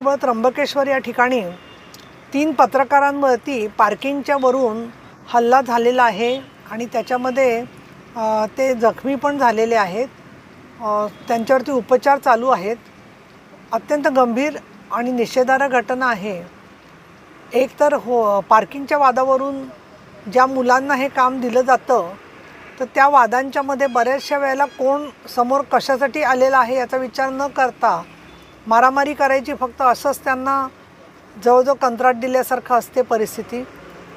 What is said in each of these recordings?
त्र्यंबकेश्वर या ठिकाणी 3 पत्रकारांवरती पार्किंगच्या वरून हल्ला झालेला आहे आणि त्याच्यामध्ये ते जखमी पण झालेले आहेत। त्यांच्यावरती उपचार चालू आहेत। अत्यंत गंभीर आणि निषेधार्ह घटना आहे। एक तर पार्किंगच्या वादावरून ज्या मुलांना हे काम दिलं जातं तर त्या वादांच्या मध्ये बऱ्याचशा वेळेला कोण समोर कशासाठी आलेला आहे याचा विचार न करता मारामारी करायची, फक्त असंच त्यांना जवळजवळ कंत्राट दिल्यासारखं असते परिस्थिती।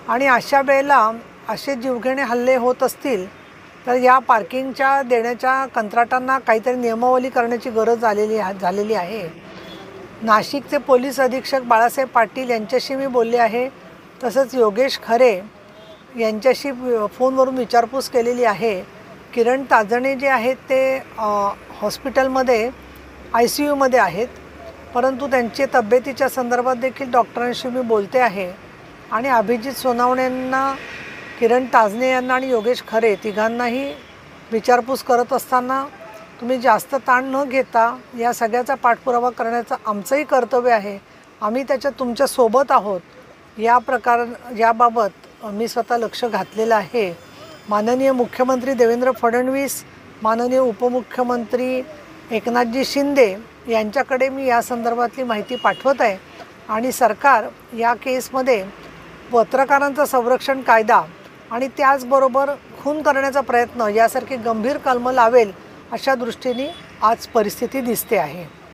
आणि अशा वेळेला असे जीवघेणे हल्ले होत असतील तर या पार्किंगच्या देण्याच्या कंत्राटांना काहीतरी नियमावली करण्याची गरज झालेली आहे। नाशिकचे पोलीस अधीक्षक बाळासाहेब पाटील यांच्याशी मी बोलले आहे। तसंच योगेश खरे यांच्याशी फोनवरून विचारपूस केलेली आहे। किरण ताजणे जे आहेत ते हॉस्पिटलमध्ये ICU मध्ये आहेत, परंतु त्यांच्या तब्येतीच्या संदर्भात देखील डॉक्टरांशी मी बोलते आहे। आणि अभिजित सोनावणेंना, किरण ताजणे यांना आणि योगेश खरे तिघांनाही विचारपूस करत असताना तुम्ही जास्त ताण न घेता या सगळ्याचा पाठपुरावा करण्याचं आमचंही कर्तव्य आहे। आम्ही त्याच्यात तुमच्या सोबत आहोत। याबाबत मी स्वतः लक्ष घातलेलं आहे। माननीय मुख्यमंत्री देवेंद्र फडणवीस, माननीय उपमुख्यमंत्री एकनाथजी शिंदे यांच्याकडे मी या संदर्भातली माहिती पाठवत आहे आणि सरकार या केसमध्ये पत्रकारांचा संरक्षण कायदा आणि त्याचबरोबर खून करण्याचा प्रयत्न यासारखी गंभीर कलमं लावेल अशा दृष्टीने आज परिस्थिती दिसते आहे।